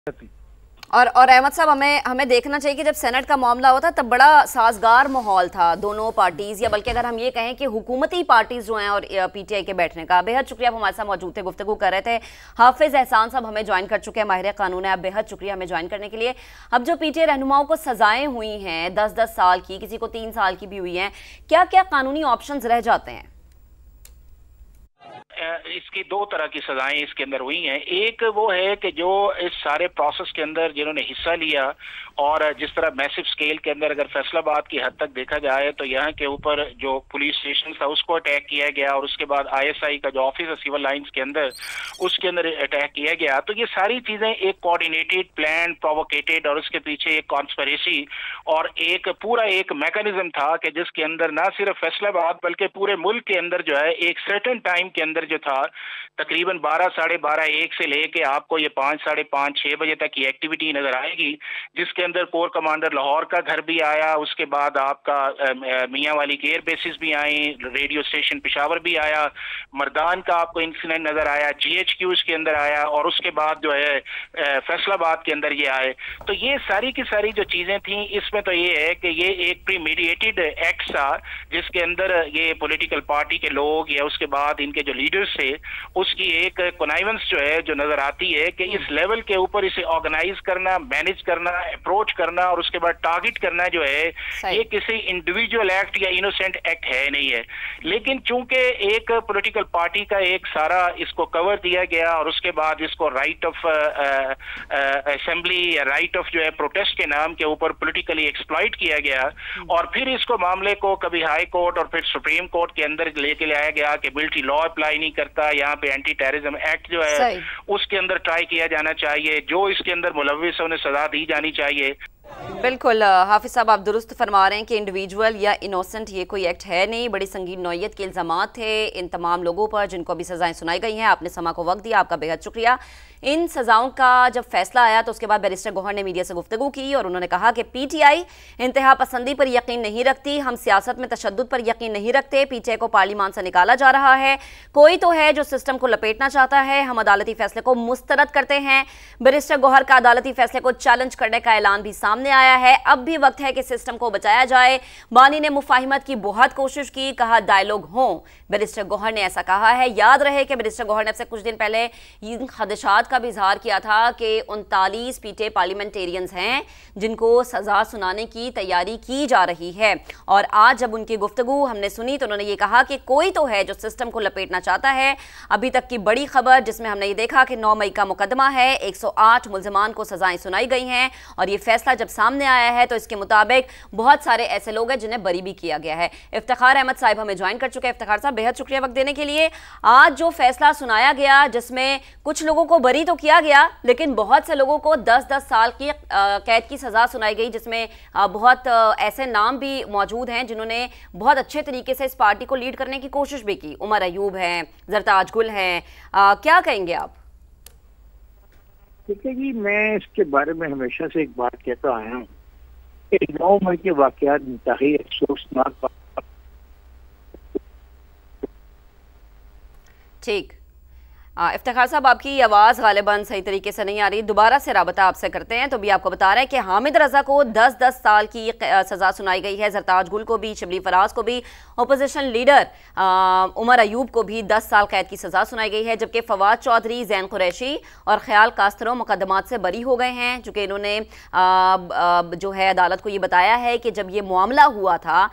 और अहमद साहब, हमें देखना चाहिए कि जब सेनेट का मामला हुआ था तब बड़ा साजगार माहौल था दोनों पार्टीज, या बल्कि अगर हम ये कहें कि हुकूमती पार्टीज जो हैं और पीटीआई के बैठने का। बेहद शुक्रिया, आप हमारे साथ मौजूद थे, गुफ्तगू कर रहे थे। हाफिज एहसान साहब हमें ज्वाइन कर चुके हैं, माहिर कानून है। आप बेहद शुक्रिया हमें ज्वाइन करने के लिए। अब जो पीटीआई रहनुमाओं को सजाएं हुई हैं 10-10 साल की, किसी को 3 साल की भी हुई हैं, क्या क्या कानूनी ऑप्शंस रह जाते हैं? इसकी दो तरह की सजाएं इसके अंदर हुई हैं। एक वो है कि जो इस सारे प्रोसेस के अंदर जिन्होंने हिस्सा लिया, और जिस तरह मैसिव स्केल के अंदर अगर फैसलाबाद की हद तक देखा जाए तो यहाँ के ऊपर जो पुलिस स्टेशन था उसको अटैक किया गया, और उसके बाद आईएसआई का जो ऑफिस है सिविल लाइंस के अंदर उसके अंदर अटैक किया गया। तो ये सारी चीजें एक कोऑर्डिनेटेड, प्लान, प्रोवोकेटेड, और उसके पीछे एक कॉन्स्पिरेसी और एक पूरा एक मैकेनिज्म था कि जिसके अंदर ना सिर्फ फैसलाबाद बल्कि पूरे मुल्क के अंदर जो है एक सर्टेन टाइम के अंदर जो था तकरीबन 12, साढ़े 12, 1 से लेके आपको ये 5, साढ़े 5, 6 बजे तक की एक्टिविटी नजर आएगी, जिसके अंदर कोर कमांडर लाहौर का घर भी आया, उसके बाद आपका मियाँ वाली के एयर बेसिस भी आई, रेडियो स्टेशन पेशावर भी आया, मर्दान का आपको इंसिडेंट नजर आया, जीएचक्यूज के अंदर आया, और उसके बाद जो है फैसलाबाद के अंदर ये आए। तो ये सारी की सारी जो चीजें थी, इसमें तो ये है कि ये एक प्रीमेडिएटेड एक्ट था जिसके अंदर ये पॉलिटिकल पार्टी के लोग या उसके बाद इनके जो लीडर्स थे उसकी एक कॉन्नाइवेंस जो है जो नजर आती है कि इस लेवल के ऊपर इसे ऑर्गेनाइज करना, मैनेज करना, अप्रोच करना और उसके बाद टारगेट करना जो है ये किसी इंडिविजुअल एक्ट या इनोसेंट एक्ट है नहीं है। लेकिन चूंकि एक पॉलिटिकल पार्टी का एक सारा इसको कवर दिया गया और उसके बाद इसको राइट ऑफ असेंबली या राइट ऑफ जो है प्रोटेस्ट के नाम के ऊपर पॉलिटिकली एक्सप्लॉइट किया गया, और फिर इसको मामले को कभी हाई कोर्ट और फिर सुप्रीम कोर्ट के अंदर लेके लाया गया कि मिलिट्री लॉ अप्लाई नहीं करता, यहाँ पे एंटी टेररिज्म एक्ट जो है उसके अंदर ट्राई किया जाना चाहिए, जो इसके अंदर मुलविस है उन्हें सजा दी जानी चाहिए। बिल्कुल हाफिज साहब, आप दुरुस्त फरमा रहे हैं कि इंडिविजुअल या इनोसेंट ये कोई एक्ट है नहीं। बड़ी संगीन नौयत के इल्जामात थे इन तमाम लोगों पर जिनको अभी सजाएं सुनाई गई हैं। आपने समा को वक्त दिया, आपका बेहद शुक्रिया। इन सजाओं का जब फैसला आया तो उसके बाद बैरिस्टर गौहर ने मीडिया से गुफ्तगू की और उन्होंने कहा कि पीटीआई इंतहा पसंदी पर यकीन नहीं रखती, हम सियासत में तशद्दुद पर यकीन नहीं रखते, पीटीआई को पार्लियामान से निकाला जा रहा है, कोई तो है जो सिस्टम को लपेटना चाहता है, हम अदालती फैसले को मुस्तरद करते हैं। बैरिस्टर गौहर का अदालती फैसले को चैलेंज करने का ऐलान भी सामने आया है। अब भी वक्त है कि सिस्टम को बचाया जाए। बानी ने मुफाहिमत की बहुत कोशिश की, कहा डायलॉग हो। बैरिस्टर गौहर ने ऐसा कहा है। याद रहे कि बैरिस्टर गौहर ने अब से कुछ दिन पहले इन खदशात का भी इजहार किया था कि 39 पीटीआई पार्लियामेंटेरियंस हैं जिनको सजा सुनाने की तैयारी की जा रही है, और आज जब उनकी गुफ्तगू हमने सुनी तो उन्होंने ये कहा कि कोई तो है जो सिस्टम को लपेटना चाहता है। अभी तक की बड़ी खबर जिसमें हमने ये देखा कि 9 मई का मुकदमा है, 108 मुल्जिमान को सजाएं सुनाई गई हैं, और ये फैसला जब सामने आया है तो इसके मुताबिक बहुत सारे ऐसे लोग हैं जिन्हें बरी भी किया गया है। इफ्तिखार अहमद साहब हमें ज्वाइन कर चुके हैं। इफ्तिखार साहब, बेहद शुक्रिया वक्त देने के लिए। आज जो फैसला सुनाया गया जिसमें कुछ लोगों को बरी तो किया गया लेकिन बहुत से लोगों को 10-10 साल की कैद की सजा सुनाई गई, जिसमें बहुत ऐसे नाम भी मौजूद हैं जिन्होंने बहुत अच्छे तरीके से इस पार्टी को लीड करने की कोशिश भी की। उमर अयूब हैं, जरताज गुल हैं, क्या कहेंगे आप? ठीक है जी, मैं इसके बारे में हमेशा से एक बात कहता आया हूँ, 9 मई के वाकयात इंतहाई अफसोसनाक। ठीक, इफ्तिखार साहब आपकी आवाज़ गालिबन सही तरीके से नहीं आ रही, दोबारा से राबता आपसे करते हैं। तो भी आपको बता रहे हैं कि हामिद रजा को 10-10 साल की सज़ा सुनाई गई है, जरताज गुल को भी, शिबली फराज को भी, अपोजिशन लीडर उमर अयूब को भी 10 साल कैद की सज़ा सुनाई गई है, जबकि फवाद चौधरी, जैन कुरैशी और ख्याल कास्तरों मुकदमात से बरी हो गए हैं, चूँकि इन्होंने जो है अदालत को ये बताया है कि जब ये मामला हुआ था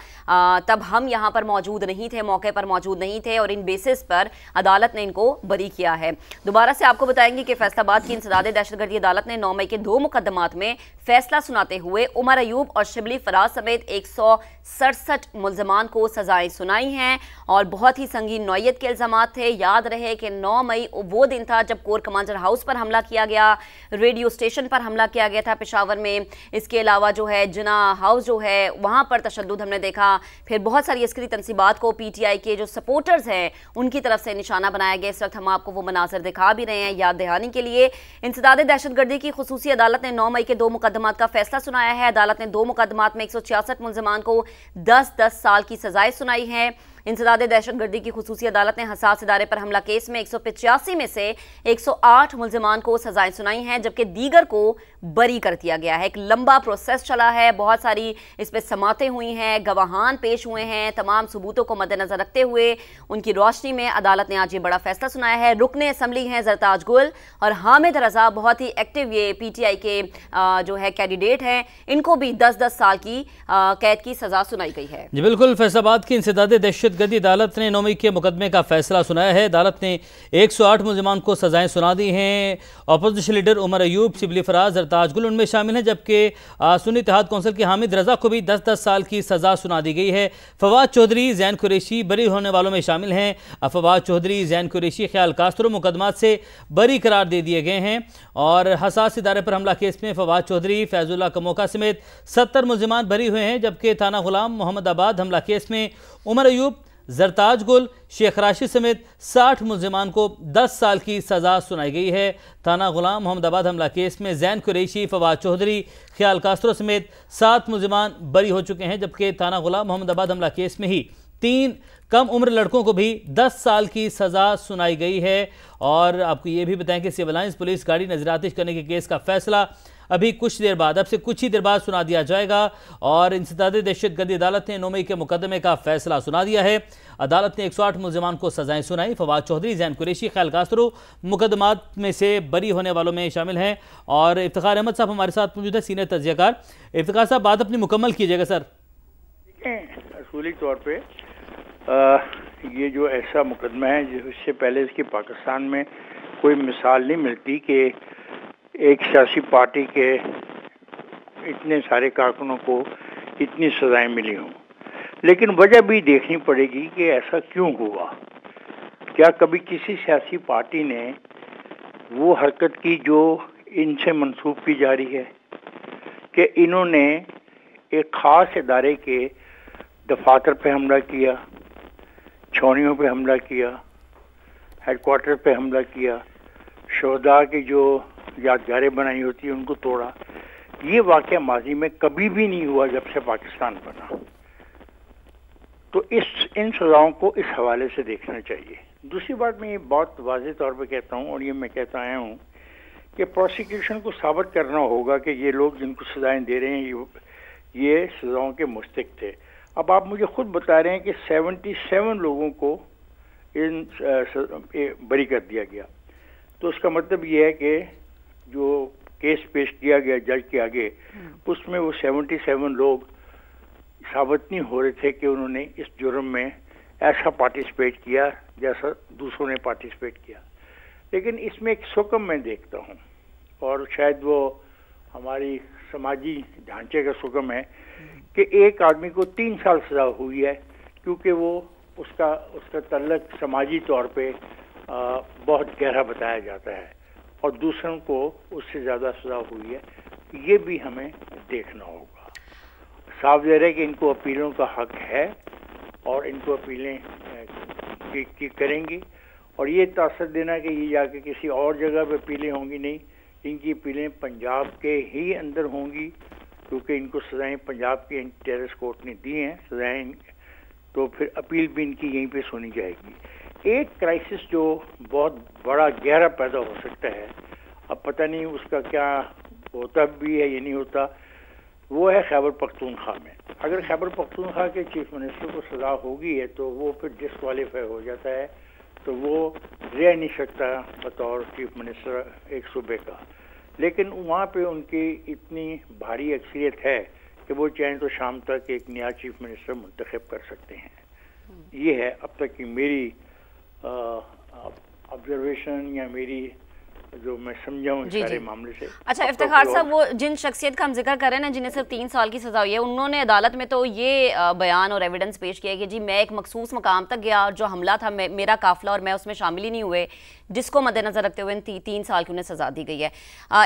तब हम यहाँ पर मौजूद नहीं थे, मौके पर मौजूद नहीं थे, और इन बेसिस पर अदालत ने इनको बरी किया है। दोबारा से आपको बताएंगे कि फैसलाबाद की इंसदादे दहशतगर्दी अदालत ने 9 मई के 2 मुकदमात में फैसला सुनाते हुए उमर अयूब और शिबली फराज समेत 167 मुल्जिमान को सजाएं सुनाई हैं, और बहुत ही संगीन नौयत के इल्जामात थे। याद रहे कि 9 मई वो दिन था जब कोर कमांडर हाउस पर हमला किया गया, रेडियो स्टेशन पर हमला किया गया था पेशावर में, इसके अलावा जो है जिना हाउस जो है वहां पर तशद्दुद हमने देखा, फिर बहुत सारी अस्करी तंसीबात को पीटीआई के जो सपोर्टर्स हैं उनकी तरफ से निशाना बनाया गया। इस वक्त हम आपको वो मनाजर दिखा भी रहे हैं याद दहानी के लिए। इंसदादे दहशतगर्दी की खुसूसी अदालत ने 9 मई के 2 मुकदमात का फैसला सुनाया है। अदालत ने 2 मुकदमात में 166 मुल्जिमान को 10-10 साल की सजाएं सुनाई हैं। इंसदाद दहशतगर्दी की खुसूसी अदालत ने हसास इदारे पर हमला केस में 185 में से 108 मुल्जिमान को सजाएं सुनाई हैं, जबकि दीगर को बरी कर दिया गया है। एक लंबा प्रोसेस चला है, बहुत सारी इस पर समातें हुई हैं, गवाहान पेश हुए हैं। तमाम सबूतों को मद्देनजर रखते हुए उनकी रोशनी में अदालत ने आज ये बड़ा फैसला सुनाया है। रुकने असम्बली हैं जरताज गुल और हामिद रजा, बहुत ही एक्टिव ये PTI के जो है कैंडिडेट हैं, इनको भी 10-10 साल की कैद की सजा सुनाई गई है। जी बिल्कुल, फैसलाबाद की इंसदाद दहशतगर्दी अदालत ने 9 मई के मुकदमे का फैसला सुनाया है। अदालत ने 108 मुल्जिमान को सजाएं सुना दी हैं। अपोजिशन लीडर उमर अयूब, शिबली फराज, जरताज गुल उनमें शामिल हैं, जबकि सुन्नी इत्तेहाद कौंसिल के हामिद रजा को भी 10-10 साल की सजा सुना दी गई है। फवाद चौधरी, जैन कुरैशी बरी होने वालों में शामिल हैं। फवाद चौधरी, जैन कुरैशी, ख्याल कास्त्रो मुकदमात से बरी करार दे दिए गए हैं और हसास इदारे पर हमला केस में फवाद चौधरी, फैजुल्ला कमोका समेत 70 मुल्जिमान बरी हुए हैं, जबकि थाना गुलाम मोहम्मदाबाद हमला केस में उमर अयूब, जरताज गुल, शेख राशिद समेत 60 मुल्जिमान को 10 साल की सज़ा सुनाई गई है। थाना गुलाम मोहम्मदाबाद हमला केस में जैन कुरैशी, फवाद चौधरी, ख्याल कास्त्रो समेत 7 मुल्जिमान बरी हो चुके हैं, जबकि थाना गुलाम मोहम्मदाबाद हमला केस में ही 3 कम उम्र लड़कों को भी 10 साल की सज़ा सुनाई गई है। और आपको ये भी बताएं कि सिविल लाइंस पुलिस गाड़ी नजरातिश करने के केस का फैसला अभी कुछ देर बाद, अब से कुछ ही देर बाद सुना दिया जाएगा। और इंसदाद दहशतगर्दी अदालत ने 9 मई के मुकदमे का फैसला सुना दिया है। अदालत ने 108 मुल्जिमान को सजाएं सुनाई। फवाद चौधरी, जैन कुरैशी, ख्याल कास्त्रो मुकदमात में से बरी होने वालों में शामिल हैं। और इफ्तिखार अहमद साहब हमारे साथ मौजूद है, सीनियर तज्जियाकार। इफ्तिखार साहब, बात अपनी मुकम्मल कीजिएगा सर। असूली तौर पे ये जो ऐसा मुकदमा है जिससे पहले इसकी पाकिस्तान में कोई मिसाल नहीं मिलती कि एक सियासी पार्टी के इतने सारे कारकुनों को इतनी सजाएं मिली हों, लेकिन वजह भी देखनी पड़ेगी कि ऐसा क्यों हुआ। क्या कभी किसी सियासी पार्टी ने वो हरकत की जो इनसे मंसूब की जा रही है कि इन्होंने एक ख़ास इदारे के दफातर पे हमला किया, छावनियों पे हमला किया, हेडक्वार्टर पे हमला किया, शोहदा की जो यादगारें बनाई होती है उनको तोड़ा। ये वाक़या माजी में कभी भी नहीं हुआ जब से पाकिस्तान बना। तो इन सज़ाओं को इस हवाले से देखना चाहिए। दूसरी बात, मैं ये बहुत वाज़ेह तौर पे कहता हूँ और ये मैं कहता आया हूँ कि प्रोसिक्यूशन को साबित करना होगा कि ये लोग जिनको सज़ाएं दे रहे हैं ये सज़ाओं के मुस्तहिक़ थे। अब आप मुझे खुद बता रहे हैं कि 77 लोगों को बरी कर दिया गया, तो उसका मतलब ये है कि जो केस पेश किया गया जज के आगे, उसमें वो 77 लोग साबित नहीं हो रहे थे कि उन्होंने इस जुर्म में ऐसा पार्टिसिपेट किया जैसा दूसरों ने पार्टिसिपेट किया। लेकिन इसमें एक सुकम मैं देखता हूँ, और शायद वो हमारी समाजी ढांचे का सुकम है कि एक आदमी को 3 साल सजा हुई है क्योंकि वो उसका तल्लक समाजी तौर पे बहुत गहरा बताया जाता है, और दूसरों को उससे ज़्यादा सजा हुई है। ये भी हमें देखना होगा। साफ ज़ाहिर है कि इनको अपीलों का हक है और इनको अपीलें की करेंगे, और ये तासर देना कि ये जाके किसी और जगह पे अपीलें होंगी, नहीं, इनकी अपीलें पंजाब के ही अंदर होंगी क्योंकि इनको सजाएं पंजाब के टेररिस्ट कोर्ट ने दी हैं सजाएं, तो फिर अपील भी इनकी यहीं पे सुनी जाएगी। एक क्राइसिस जो बहुत बड़ा गहरा पैदा हो सकता है, अब पता नहीं उसका क्या होता भी है या नहीं होता, वो है खैबर पख्तूनख्वा में। अगर खैबर पख्तूनख्वा के चीफ मिनिस्टर को सजा होगी है तो वो फिर डिस्क्वालीफाई हो जाता है, तो वो रह नहीं सकता बतौर चीफ मिनिस्टर एक सूबे का। लेकिन वहाँ पे उनकी इतनी भारी अक्सरियत है कि वो चाहें तो शाम तक एक नया चीफ मिनिस्टर मुंतखब कर सकते हैं। ये है अब तक की मेरी ऑब्जर्वेशन या मेरी जो मैं समझा हूँ सारे मामले से। अच्छा इफ्तिखार साहब, वो जिन शख्सियत का हम जिक्र कर रहे हैं ना जिन्हें सिर्फ 3 साल की सजा हुई है, उन्होंने अदालत में तो ये बयान और एविडेंस पेश किया कि जी मैं एक मखसूस मकाम तक गया और जो हमला था मेरा काफिला और मैं उसमें शामिल ही नहीं हुए, जिसको मद्देनजर रखते हुए 3 साल की उन्हें सजा दी गई है।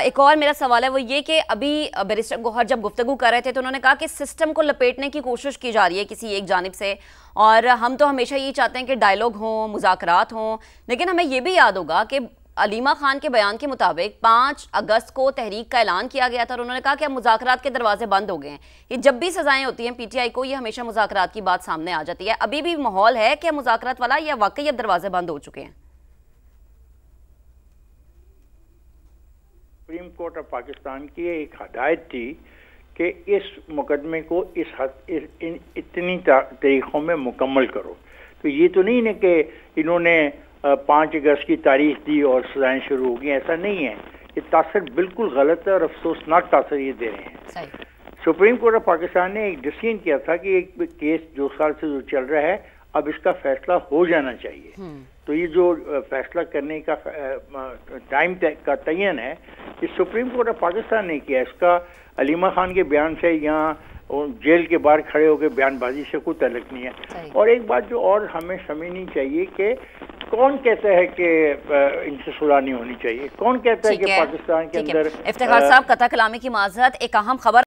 एक और मेरा सवाल है वो ये कि अभी बैरिस्टर गौहर जब गुफ्तगू कर रहे थे तो उन्होंने कहा कि सिस्टम को लपेटने की कोशिश की जा रही है किसी एक जानिब से, और हम तो हमेशा यही चाहते हैं कि डायलॉग हों, मुज़ाकरात हों, लेकिन हमें ये भी याद होगा कि अलीमा खान के बयान के मुताबिक 5 अगस्त को तहरीक का ऐलान किया गया था और उन्होंने कहा कि अब मुज़ाकरात के दरवाजे बंद हो गए हैं। ये जब भी सजाएं होती हैं पीटीआई को, ये हमेशा मुज़ाकरात की बात सामने आ जाती है। अभी भी माहौल है कि मुज़ाकरात वाला, या वाकई अब दरवाजे बंद हो चुके हैं? सुप्रीम कोर्ट ऑफ पाकिस्तान की एक हदायत थी कि इस मुकदमे को इतनी तारीखों में मुकम्मल करो। तो ये तो नहीं है कि इन्होंने 5 अगस्त की तारीख दी और सजाएं शुरू हो गई, ऐसा नहीं है। ये तासर बिल्कुल गलत है और अफसोसनाक तासर ये दे रहे हैं। सुप्रीम कोर्ट ऑफ पाकिस्तान ने एक डिसीजन किया था कि एक केस 2 साल से जो चल रहा है अब इसका फैसला हो जाना चाहिए। तो ये जो फैसला करने का टाइम का तयन है, ये सुप्रीम कोर्ट ऑफ पाकिस्तान ने किया। इसका अलीमा खान के बयान से यहाँ जेल के बाहर खड़े होकर बयानबाजी से कोई ताल्लुक नहीं है। और एक बात जो और हमें समझनी चाहिए कि कौन कहता है कि इनसे सुलह नहीं होनी चाहिए? कौन कहता है कि पाकिस्तान के अंदर? इफ्तिखार साहब, कथा कलामी की माजरत, एक अहम खबर